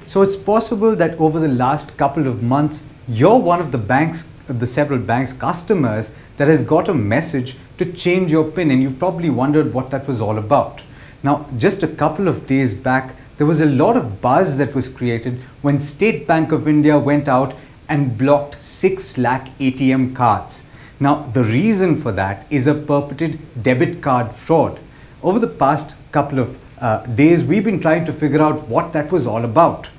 So it's possible that over the last couple of months, you're one of the several banks' customers that has got a message to change your PIN, and you've probably wondered what that was all about. Now, just a couple of days back, there was a lot of buzz that was created when State Bank of India went out and blocked 6 lakh ATM cards. Now, the reason for that is a purported debit card fraud. Over the past couple of days, we've been trying to figure out what that was all about.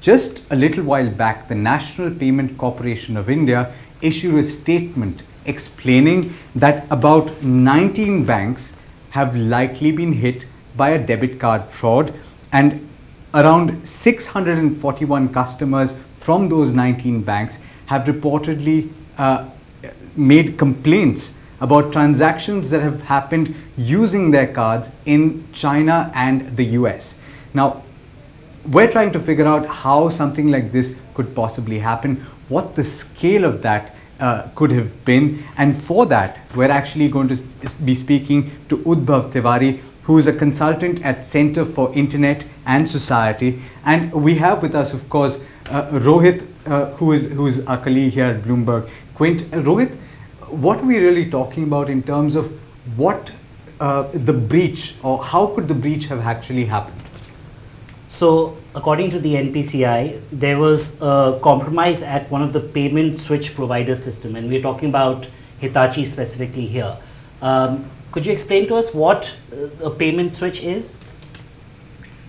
Just a little while back, the National Payment Corporation of India issued a statement explaining that about 19 banks have likely been hit by a debit card fraud, and around 641 customers from those 19 banks have reportedly made complaints about transactions that have happened using their cards in China and the US. Now, we're trying to figure out how something like this could possibly happen, what the scale of that could have been, and for that, we're actually going to be speaking to Udbhav Tiwari, who is a consultant at Center for Internet and Society, and we have with us, of course, Rohit, who's our colleague here at Bloomberg Quint. Rohit, what are we really talking about in terms of what the breach, or how could the breach have actually happened? So, according to the NPCI, there was a compromise at one of the payment switch provider system, and we're talking about Hitachi specifically here. Could you explain to us what a payment switch is?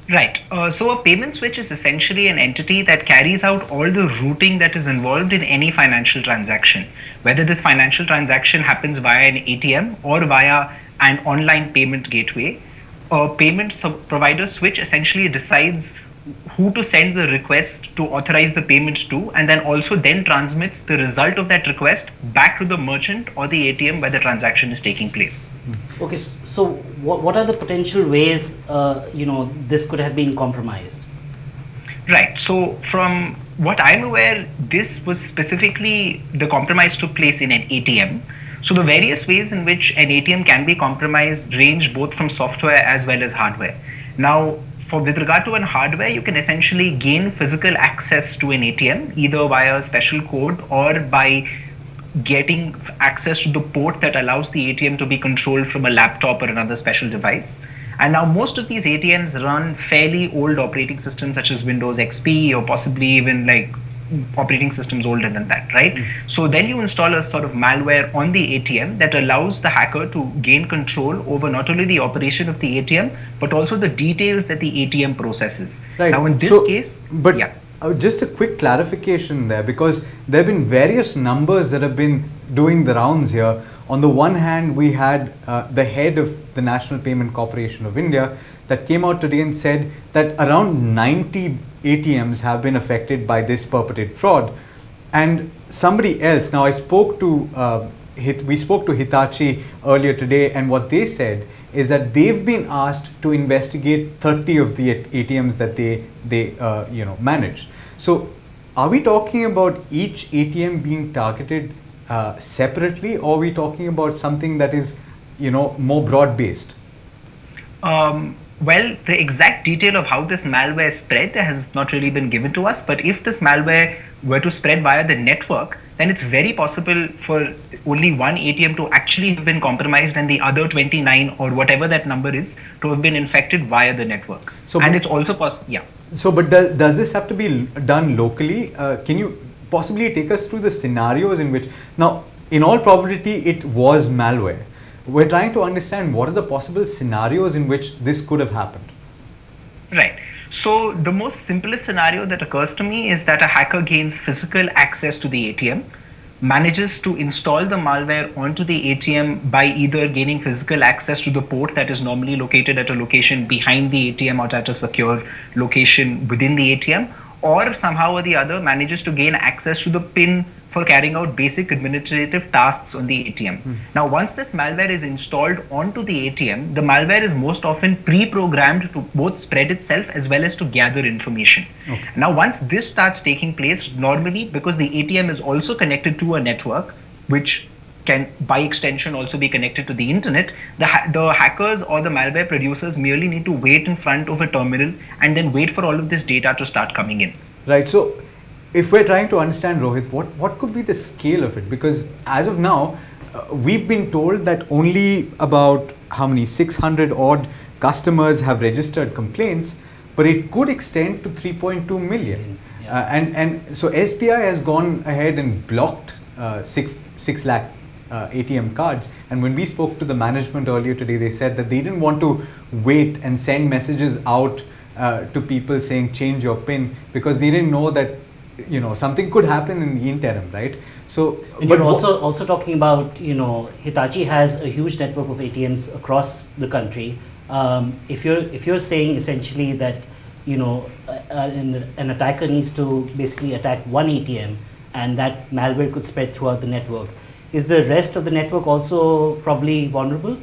Right. So a payment switch is essentially an entity that carries out all the routing that is involved in any financial transaction, whether this financial transaction happens via an ATM or via an online payment gateway. A payment provider switch essentially decides who to send the request to authorize the payment to, and then also then transmits the result of that request back to the merchant or the ATM where the transaction is taking place. Okay, so what are the potential ways this could have been compromised? Right. So from what I'm aware, this was specifically, the compromise took place in an ATM. So the various ways in which an ATM can be compromised range both from software as well as hardware. Now, with regard to an hardware, you can essentially gain physical access to an ATM either via a special code or by getting access to the port that allows the ATM to be controlled from a laptop or another special device. And now most of these ATMs run fairly old operating systems such as Windows XP, or possibly even like operating systems older than that, right? So then you install a sort of malware on the ATM that allows the hacker to gain control over not only the operation of the ATM, but also the details that the ATM processes. Right. Now in this case, but yeah. Just a quick clarification there, because there have been various numbers that have been doing the rounds here. On the one hand, we had the head of the National Payment Corporation of India that came out today and said that around 90 ATMs have been affected by this purported fraud. And somebody else, now we spoke to Hitachi earlier today, and what they said is that they've been asked to investigate 30 of the ATMs that they managed. So are we talking about each ATM being targeted separately, or are we talking about something that is more broad based? Well, the exact detail of how this malware spread has not really been given to us, but if this malware were to spread via the network, then it's very possible for only one ATM to actually have been compromised and the other 29 or whatever that number is to have been infected via the network. So, and it's also possible, yeah. So, but does this have to be done locally? Can you possibly take us through the scenarios in which, now, in all probability, it was malware. We're trying to understand what are the possible scenarios in which this could have happened. Right. So the most simplest scenario that occurs to me is that a hacker gains physical access to the ATM, manages to install the malware onto the ATM by either gaining physical access to the port that is normally located at a location behind the ATM or at a secure location within the ATM, or somehow or the other manages to gain access to the PIN for carrying out basic administrative tasks on the ATM. Now, once this malware is installed onto the ATM, the malware is most often pre-programmed to both spread itself as well as to gather information. Okay. Now, once this starts taking place, normally because the ATM is also connected to a network, which can by extension also be connected to the internet, the hackers or the malware producers merely need to wait in front of a terminal and then wait for all of this data to start coming in. Right. So if we're trying to understand, Rohit, what could be the scale of it? Because as of now, we've been told that only about how many 600 odd customers have registered complaints, but it could extend to 3.2 million. Yeah. And so SBI has gone ahead and blocked 6 lakh ATM cards. And when we spoke to the management earlier today, they said that they didn't want to wait and send messages out to people saying change your PIN, because they didn't know that something could happen in the interim, right? So, and but you're also talking about, Hitachi has a huge network of ATMs across the country. If you're saying essentially that an attacker needs to basically attack one ATM and that malware could spread throughout the network, is the rest of the network also probably vulnerable?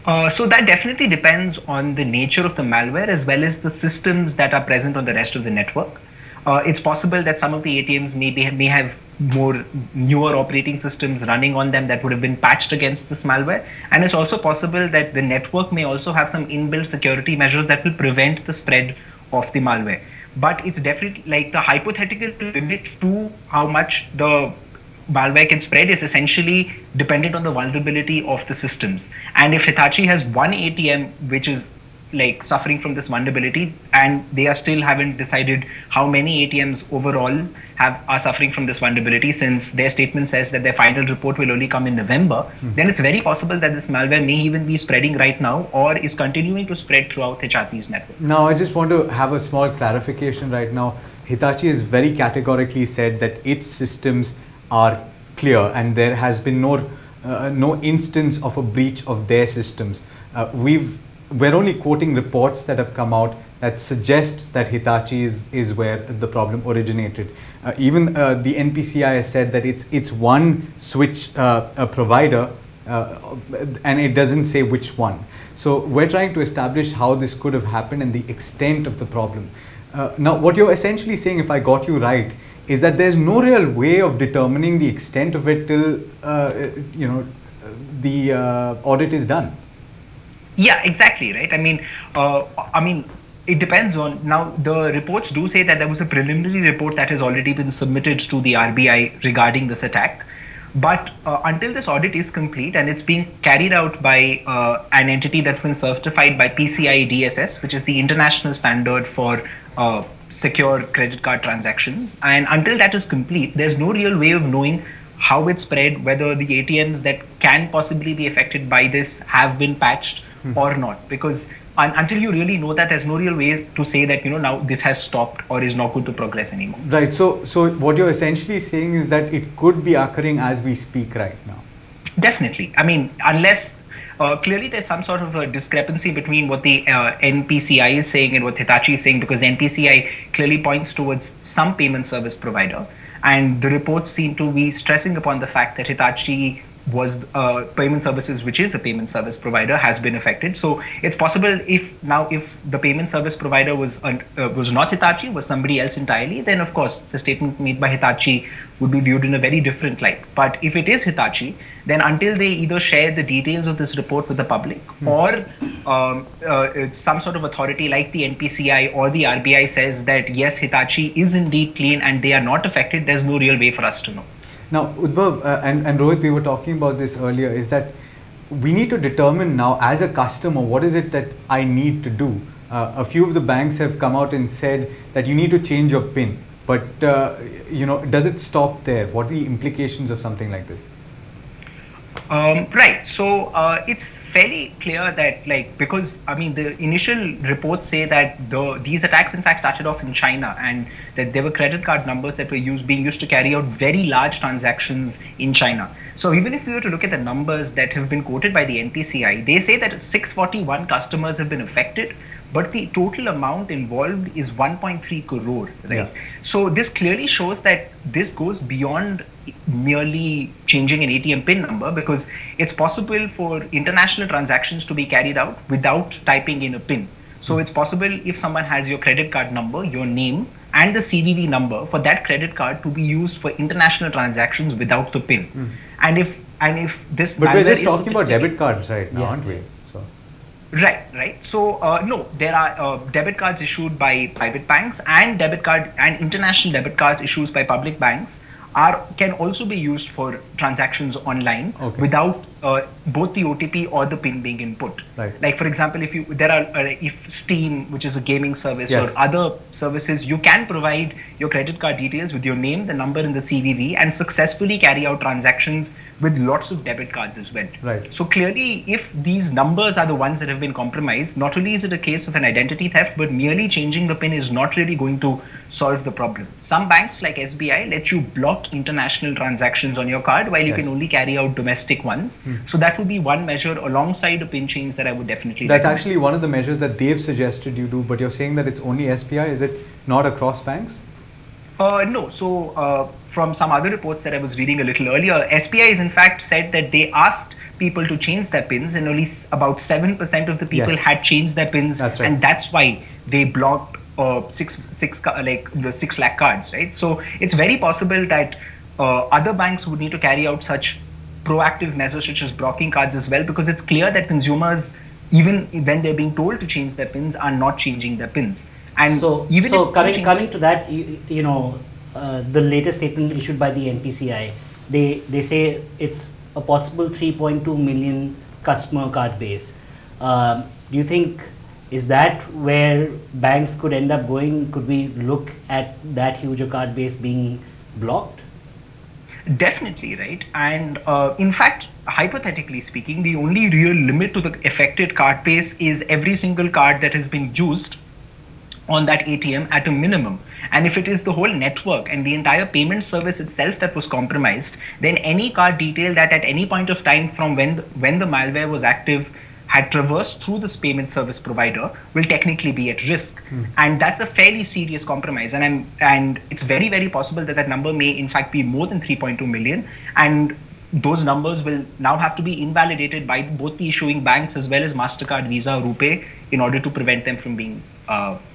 So that definitely depends on the nature of the malware as well as the systems that are present on the rest of the network. It's possible that some of the ATMs may have more newer operating systems running on them that would have been patched against this malware, and it's also possible that the network may also have some inbuilt security measures that will prevent the spread of the malware. But it's definitely like the hypothetical limit to how much the malware can spread is essentially dependent on the vulnerability of the systems. And if Hitachi has one ATM which is like suffering from this vulnerability, and they are still haven't decided how many ATMs overall are suffering from this vulnerability, since their statement says that their final report will only come in November, then it's very possible that this malware may even be spreading right now or is continuing to spread throughout Hitachi's network. Now, I just want to have a small clarification right now. Hitachi has very categorically said that its systems are clear and there has been no instance of a breach of their systems. We're only quoting reports that have come out that suggest that Hitachi is where the problem originated. Even the NPCIL has said that it's one switch provider and it doesn't say which one. So we're trying to establish how this could have happened and the extent of the problem. Now, what you're essentially saying, if I got you right, is that there's no real way of determining the extent of it till the audit is done. Yeah, exactly, right. I mean, it depends on, now the reports do say that there was a preliminary report that has already been submitted to the RBI regarding this attack. But until this audit is complete and it's being carried out by an entity that's been certified by PCI DSS, which is the international standard for secure credit card transactions, and until that is complete, there's no real way of knowing how it spread, whether the ATMs that can possibly be affected by this have been patched or not, because until you really know that, there's no real way to say that now this has stopped or is not going to progress anymore. Right. So what you're essentially saying is that it could be occurring as we speak right now. Definitely. I mean, unless clearly there's some sort of a discrepancy between what the NPCI is saying and what Hitachi is saying, because the NPCI clearly points towards some payment service provider, and the reports seem to be stressing upon the fact that Hitachi was payment services, which is a payment service provider, has been affected. So it's possible if the payment service provider was not Hitachi, was somebody else entirely, then of course the statement made by Hitachi would be viewed in a very different light. But if it is Hitachi, then until they either share the details of this report with the public or it's some sort of authority like the NPCI or the RBI says that yes, Hitachi is indeed clean and they are not affected, there's no real way for us to know. Now, Udbhav and Rohit, we were talking about this earlier, is that we need to determine now as a customer, what is it that I need to do? A few of the banks have come out and said that you need to change your PIN, but does it stop there? What are the implications of something like this? Right. So it's fairly clear that, because the initial reports say that these attacks in fact started off in China, and that there were credit card numbers that were being used to carry out very large transactions in China. So even if we were to look at the numbers that have been quoted by the NPCI, they say that 641 customers have been affected, but the total amount involved is 1.3 crore, right? Yeah. So this clearly shows that this goes beyond merely changing an ATM PIN number, because it's possible for international transactions to be carried out without typing in a PIN. So it's possible if someone has your credit card number, your name, and the CVV number for that credit card to be used for international transactions without the PIN. And if this, but we're just talking about debit cards right now, aren't we? So. Right. So no, there are debit cards issued by private banks and international debit cards issued by public banks can also be used for transactions online without both the OTP or the PIN being input. Right. Like for example, if Steam, which is a gaming service, or other services, you can provide your credit card details with your name, the number, and the CVV, and successfully carry out transactions with lots of debit cards as well. Right. So clearly, if these numbers are the ones that have been compromised, not only is it a case of an identity theft, but merely changing the PIN is not really going to solve the problem. Some banks like SBI let you block international transactions on your card while you can only carry out domestic ones. So that would be one measure alongside a PIN change that I would definitely That's recommend. actually one of the measures that they've suggested you do, but you're saying that it's only SBI, is it not across banks? No. So from some other reports that I was reading a little earlier, SBI has in fact said that they asked people to change their PINs, and only about 7% of the people had changed their PINs, and that's why they blocked the 6 lakh cards, right? So it's very possible that other banks would need to carry out such proactive measures such as blocking cards as well, because it's clear that consumers, even when they're being told to change their PINs, are not changing their PINs. And coming to that, the latest statement issued by the NPCI, they say it's a possible 3.2 million customer card base. Do you think, is that where banks could end up going? Could we look at that huge a card base being blocked? Definitely, right. And in fact, hypothetically speaking, the only real limit to the affected card base is every single card that has been used on that ATM at a minimum. And if it is the whole network and the entire payment service itself that was compromised, then any card detail that at any point of time from when the malware was active had traversed through this payment service provider will technically be at risk. And that's a fairly serious compromise. And it's very, very possible that that number may in fact be more than 3.2 million. And those numbers will now have to be invalidated by both the issuing banks as well as MasterCard, Visa, RuPay in order to prevent them from being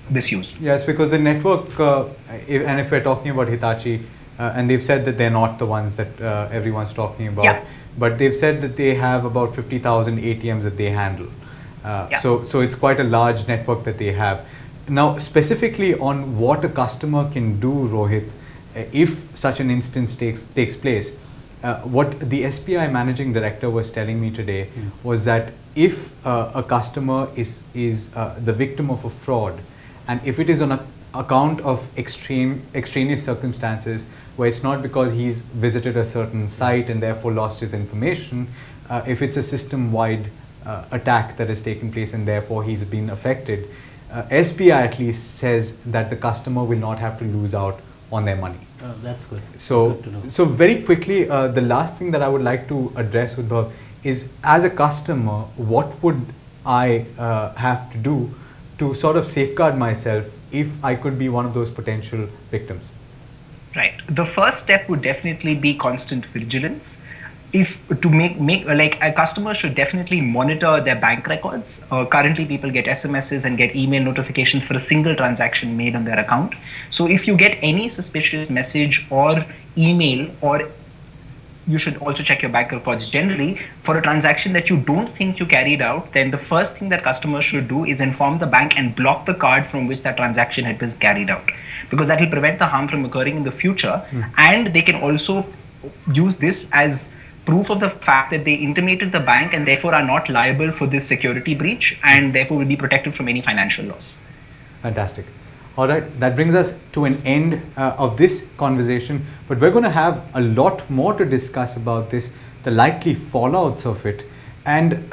misused. Yes, because the network, and if we're talking about Hitachi, and they've said that they're not the ones that everyone's talking about, but they've said that they have about 50,000 ATMs that they handle. So it's quite a large network that they have. Now, specifically on what a customer can do, Rohit, if such an instance takes place, what the SBI managing director was telling me today was that if a customer is the victim of a fraud, and if it is on account of extraneous circumstances where it's not because he's visited a certain site and therefore lost his information, if it's a system-wide attack that has taken place and therefore he's been affected, SBI at least says that the customer will not have to lose out on their money. Oh, that's good. So, that's good to know. So very quickly, the last thing that I would like to address with Bhav is, as a customer, what would I have to do to sort of safeguard myself if I could be one of those potential victims? Right. The first step would definitely be constant vigilance. A customer should definitely monitor their bank records. Currently, people get SMSs and get email notifications for a single transaction made on their account. So if you get any suspicious message or email, or you should also check your bank records generally for a transaction that you don't think you carried out, then the first thing that customers should do is inform the bank and block the card from which that transaction had been carried out, because that will prevent the harm from occurring in the future. And they can also use this as proof of the fact that they intimated the bank and therefore are not liable for this security breach, and therefore will be protected from any financial loss. Fantastic. All right, that brings us to an end of this conversation, but we're going to have a lot more to discuss about this, the likely fallouts of it, and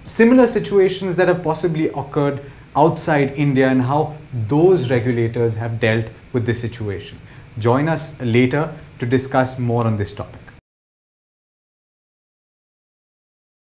similar situations that have possibly occurred outside India and how those regulators have dealt with this situation. Join us later to discuss more on this topic.